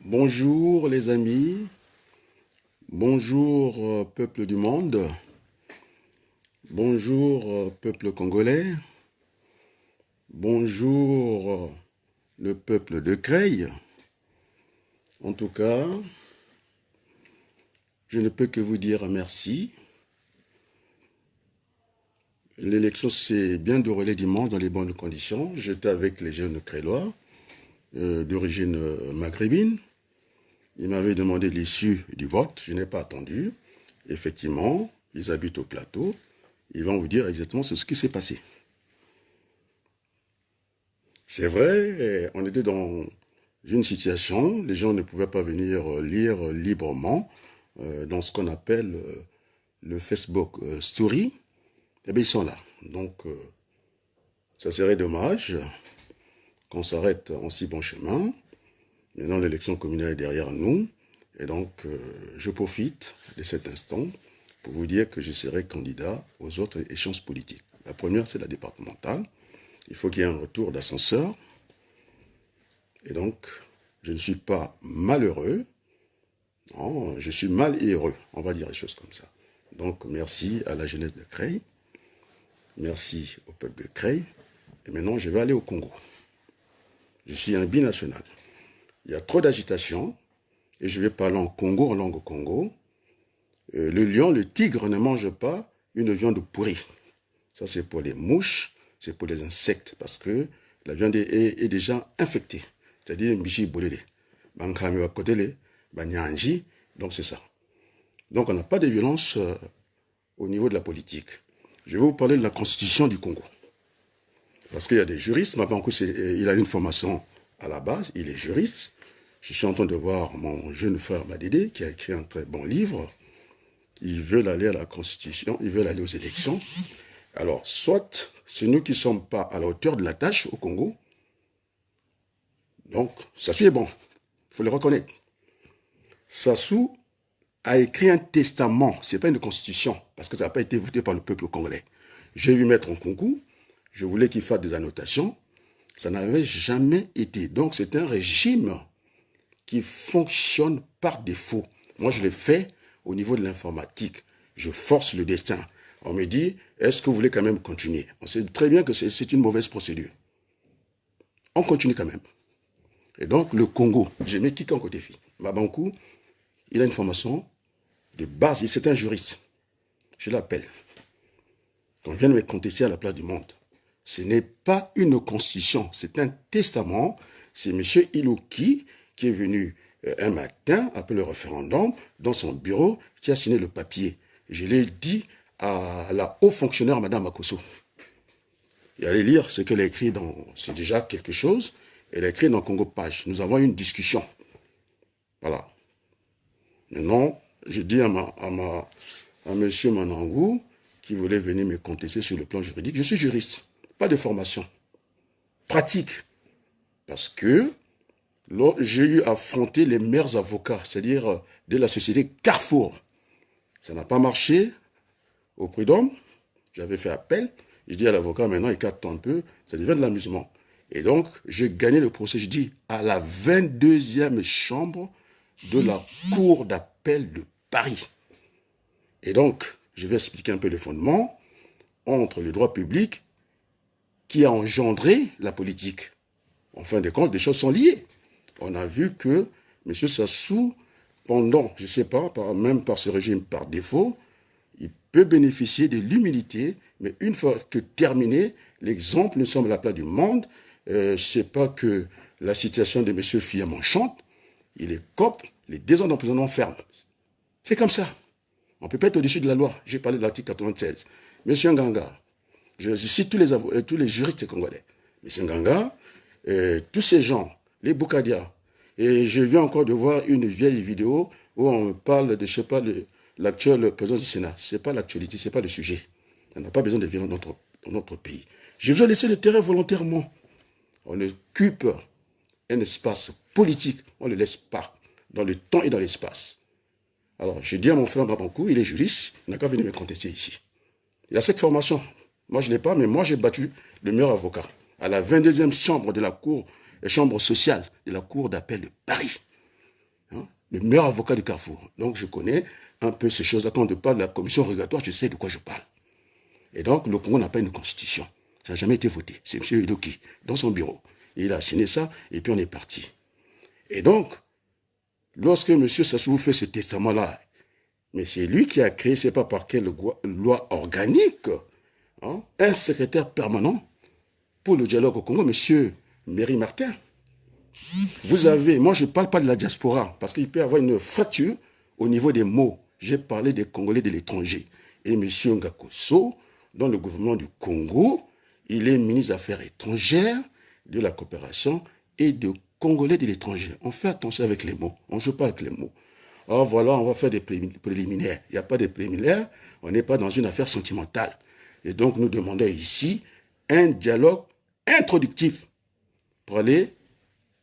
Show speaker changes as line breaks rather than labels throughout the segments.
Bonjour les amis, bonjour peuple du monde, bonjour peuple congolais, bonjour le peuple de Creil. En tout cas, je ne peux que vous dire merci. L'élection s'est bien déroulée dimanche dans les bonnes conditions. J'étais avec les jeunes crélois d'origine maghrébine. Ils m'avaient demandé l'issue du vote, je n'ai pas attendu. Effectivement, ils habitent au plateau. Ils vont vous dire exactement ce qui s'est passé. C'est vrai, on était dans une situation, les gens ne pouvaient pas venir lire librement dans ce qu'on appelle le Facebook Story. Eh bien, ils sont là. Donc, ça serait dommage qu'on s'arrête en si bon chemin. Maintenant, l'élection communale est derrière nous. Et donc, je profite de cet instant pour vous dire que je serai candidat aux autres échéances politiques. La première, c'est la départementale. Il faut qu'il y ait un retour d'ascenseur. Et donc, je ne suis pas malheureux. Non, je suis mal et heureux. On va dire les choses comme ça. Donc, merci à la jeunesse de Creil. Merci au peuple de Creil. Et maintenant, je vais aller au Congo. Je suis un binational. Il y a trop d'agitation, et je vais parler en Congo, en langue Congo. Le lion, le tigre ne mange pas une viande pourrie. Ça, c'est pour les mouches, c'est pour les insectes, parce que la viande est déjà infectée. C'est-à-dire, mbichi bolele, bankami wakotele, banyanji, donc c'est ça. Donc, on n'a pas de violence au niveau de la politique. Je vais vous parler de la constitution du Congo. Parce qu'il y a des juristes, Mabankou, il a une formation à la base, il est juriste. Je suis en train de voir mon jeune frère Madédé qui a écrit un très bon livre. Ils veulent aller à la Constitution, ils veulent aller aux élections. Alors, soit c'est nous qui ne sommes pas à la hauteur de la tâche au Congo. Donc, Sassou est bon, il faut le reconnaître. Sassou a écrit un testament, ce n'est pas une constitution, parce que ça n'a pas été voté par le peuple congolais. J'ai vu mettre en concours, je voulais qu'il fasse des annotations, ça n'avait jamais été. Donc, c'est un régime qui fonctionne par défaut. Moi, je l'ai fait au niveau de l'informatique. Je force le destin. On me dit, est-ce que vous voulez quand même continuer? On sait très bien que c'est une mauvaise procédure. On continue quand même. Et donc, le Congo, j'ai mis quiconque côté fille. Mabankou, il a une formation de base. C'est un juriste. Je l'appelle. On vient de me contester à la place du monde. Ce n'est pas une constitution, c'est un testament. C'est M. Ilouki qui est venu un matin, après le référendum, dans son bureau, qui a signé le papier. Je l'ai dit à la haut fonctionnaire, Mme Makosso. Et allez lire ce qu'elle a écrit dans... C'est déjà quelque chose. Elle a écrit dans Congo Page. Nous avons eu une discussion. Voilà. Maintenant, je dis à M. Manangou, qui voulait venir me contester sur le plan juridique, je suis juriste, pas de formation. Pratique. Parce que j'ai eu à affronter les meilleurs avocats, c'est-à-dire de la société Carrefour. Ça n'a pas marché au prud'homme. J'avais fait appel. Je dis à l'avocat, maintenant, écarte-toi un peu. Ça devient de l'amusement. Et donc, j'ai gagné le procès, je dis, à la 22e chambre de la Cour d'appel de Paris. Et donc, je vais expliquer un peu les fondements entre le droit public qui a engendré la politique. En fin de compte, des choses sont liées. On a vu que M. Sassou, pendant, je ne sais pas, même par ce régime par défaut, il peut bénéficier de l'humilité, mais une fois que terminé, l'exemple, nous sommes à la place du monde. Je ne sais pas que la situation de M. Fillon m'enchante. Il est copte, les 2 ans d'emprisonnement ferme. C'est comme ça. On ne peut pas être au-dessus de la loi. J'ai parlé de l'article 96. M. Nganga, je cite tous les juristes congolais. M. Nganga, tous ces gens, les Boukadia. Et je viens encore de voir une vieille vidéo où on parle de, je sais pas, de l'actuel président du Sénat. Ce n'est pas l'actualité, ce n'est pas le sujet. On n'a pas besoin de vivre dans notre pays. Je veux laisser le terrain volontairement. On occupe un espace politique, on ne le laisse pas dans le temps et dans l'espace. Alors, je dis à mon frère Mabankou, il est juriste, il n'a qu'à venir me contester ici. Il a cette formation. Moi, je ne l'ai pas, mais moi, j'ai battu le meilleur avocat à la 22e chambre de la Cour, chambre sociale de la Cour d'appel de Paris. le meilleur avocat du Carrefour. Donc, je connais un peu ces choses-là. Quand on parle de la commission rogatoire, je sais de quoi je parle. Et donc, le Congo n'a pas une constitution. Ça n'a jamais été voté. C'est M. Edoki, dans son bureau. Il a signé ça, et puis on est parti. Et donc, lorsque M. Sassou fait ce testament-là, mais c'est lui qui a créé, c'est pas par quelle loi organique, hein, un secrétaire permanent pour le dialogue au Congo, M. Méry Martin. Vous avez, moi je ne parle pas de la diaspora, parce qu'il peut y avoir une fracture au niveau des mots. J'ai parlé des Congolais de l'étranger. Et M. Ngakoso, dans le gouvernement du Congo, il est ministre des Affaires étrangères, de la coopération et de Congolais de l'étranger. On fait attention avec les mots, on ne joue pas avec les mots. Alors voilà, on va faire des préliminaires. Il n'y a pas de préliminaires, on n'est pas dans une affaire sentimentale. Et donc nous demandons ici un dialogue introductif pour aller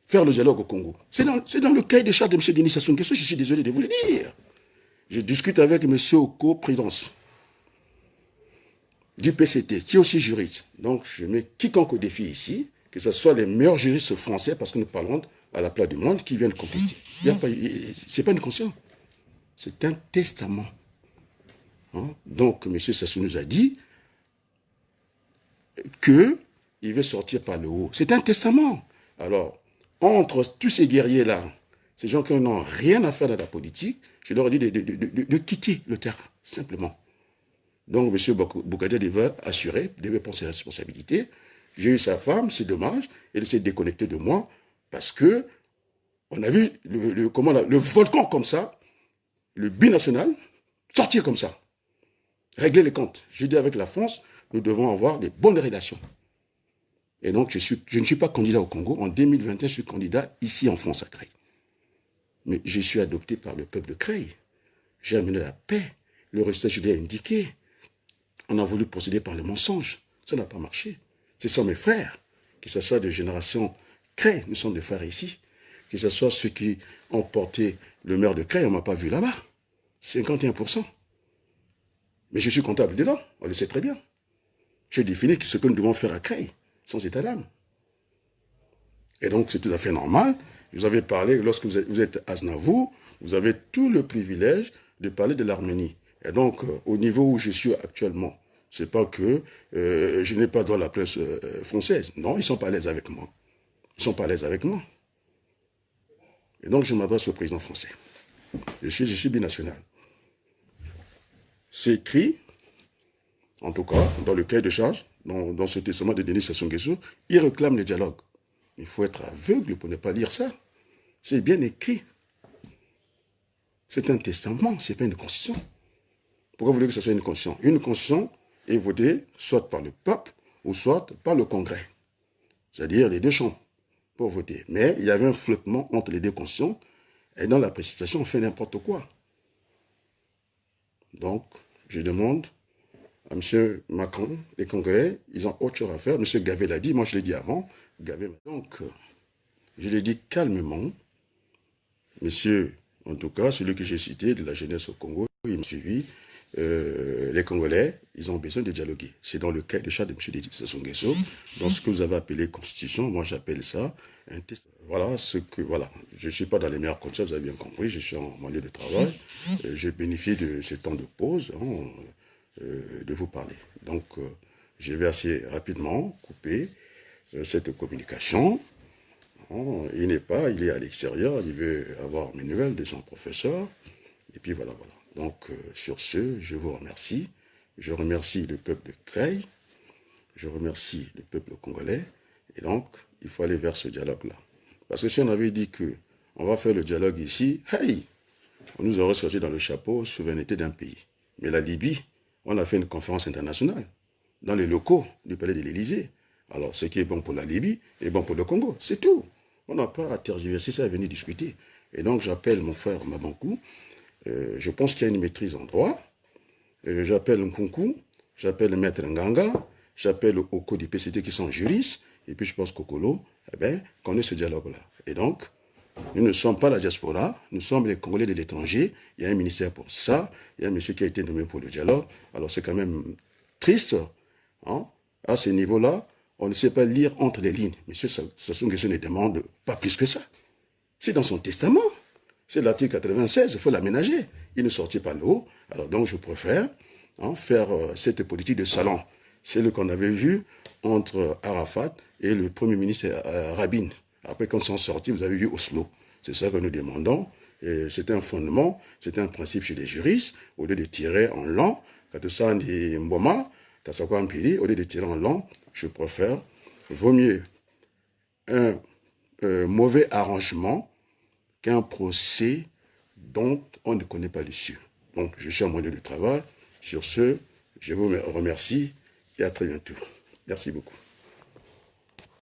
faire le dialogue au Congo. C'est dans le cahier de charge de M. Denis Sassou Nguesso, je suis désolé de vous le dire. Je discute avec M. Oko Prudence du PCT, qui est aussi juriste. Donc je mets quiconque au défi ici, que ce soit les meilleurs juristes français, parce que nous parlons à la place du monde, qui viennent contester. Ce n'est pas une conscience, c'est un testament. Hein? Donc M. Sassou nous a dit qu'il veut sortir par le haut. C'est un testament. Alors, entre tous ces guerriers-là, ces gens qui n'ont rien à faire dans la politique, je leur ai dit de quitter le terrain, simplement. Donc, M. Bougadia devait assurer, devait prendre ses responsabilités. J'ai eu sa femme, c'est dommage, elle s'est déconnectée de moi, parce que on a vu le volcan comme ça, le binational, sortir comme ça, régler les comptes. J'ai dit avec la France, nous devons avoir des bonnes relations. Et donc, je ne suis pas candidat au Congo. En 2021, je suis candidat ici en France à Creil. Mais je suis adopté par le peuple de Creil. J'ai amené la paix. Le résultat, je l'ai indiqué. On a voulu procéder par le mensonge. Ça n'a pas marché. Ce sont mes frères, que ce soit de génération Creil, nous sommes des frères ici, que ce soit ceux qui ont porté le maire de Creil, on ne m'a pas vu là-bas. 51%. Mais je suis comptable dedans, on le sait très bien. J'ai défini ce que nous devons faire à Creil, sans état d'âme. Et donc, c'est tout à fait normal. Je vous avais parlé, lorsque vous êtes à Aznavour, vous avez tout le privilège de parler de l'Arménie. Et donc, au niveau où je suis actuellement, c'est pas que je n'ai pas droit à la presse française. Non, ils sont pas à l'aise avec moi. Ils sont pas à l'aise avec moi. Et donc, je m'adresse au président français. Je suis binational. C'est écrit, en tout cas, dans le cahier de charge, dans ce testament de Denis Sassou Nguesso, il réclame le dialogue. Il faut être aveugle pour ne pas lire ça. C'est bien écrit. C'est un testament, ce n'est pas une constitution. Pourquoi vous voulez que ce soit une constitution? Une constitution est votée soit par le peuple ou soit par le Congrès. C'est-à-dire les deux chambres pour voter. Mais il y avait un flottement entre les deux constitutions et dans la précipitation, on fait n'importe quoi. Donc, je demande à M. Macron, les Congrès, ils ont autre chose à faire. M. Gavé l'a dit, moi je l'ai dit avant. Gavé. Donc, je l'ai dit calmement. Monsieur, en tout cas, celui que j'ai cité de la jeunesse au Congo, il m'a suivi. Les Congolais, ils ont besoin de dialoguer. C'est dans le cas de charge de M. Denis Sassou Nguesso, dans ce que vous avez appelé constitution, moi j'appelle ça un test. Voilà voilà. Je ne suis pas dans les meilleures conditions, vous avez bien compris, je suis en lieu de travail. Je bénéficie de ce temps de pause de vous parler. Donc, je vais assez rapidement couper cette communication. Il n'est pas, il est à l'extérieur, il veut avoir mes nouvelles de son professeur. Et puis voilà. Donc, sur ce, je vous remercie. Je remercie le peuple de Creil. Je remercie le peuple congolais. Et donc, il faut aller vers ce dialogue-là. Parce que si on avait dit qu'on va faire le dialogue ici, hey, on nous aurait sorti dans le chapeau souveraineté d'un pays. Mais la Libye, on a fait une conférence internationale dans les locaux du palais de l'Élysée. Alors, ce qui est bon pour la Libye est bon pour le Congo. C'est tout. On n'a pas à tergiverser ça, à venir discuter. Et donc, j'appelle mon frère Mabankou. Je pense qu'il y a une maîtrise en droit. J'appelle Nkunku, j'appelle le maître Nganga, j'appelle Oko du PCT qui sont juristes, et puis je pense qu'Okolo, qu'on ait ce dialogue-là. Et donc, nous ne sommes pas la diaspora, nous sommes les Congolais de l'étranger, il y a un ministère pour ça, il y a un monsieur qui a été nommé pour le dialogue, alors c'est quand même triste, hein? À ce niveau-là, on ne sait pas lire entre les lignes. Monsieur Sassou Nguesso ne demande pas plus que ça. C'est dans son testament. C'est l'article 96, il faut l'aménager. Il ne sortit pas le haut. Alors donc je préfère faire cette politique de salon. C'est ce qu'on avait vu entre Arafat et le Premier ministre Rabin. Après, quand ils sont sortis, vous avez vu Oslo. C'est ça que nous demandons. C'est un fondement, c'est un principe chez les juristes. Au lieu de tirer en long, quand ça dit Mboma, au lieu de tirer en long, je préfère, vaut mieux un mauvais arrangement qu'un procès dont on ne connaît pas l'issue. Donc, je suis en milieu de travail. Sur ce, je vous remercie et à très bientôt. Merci beaucoup.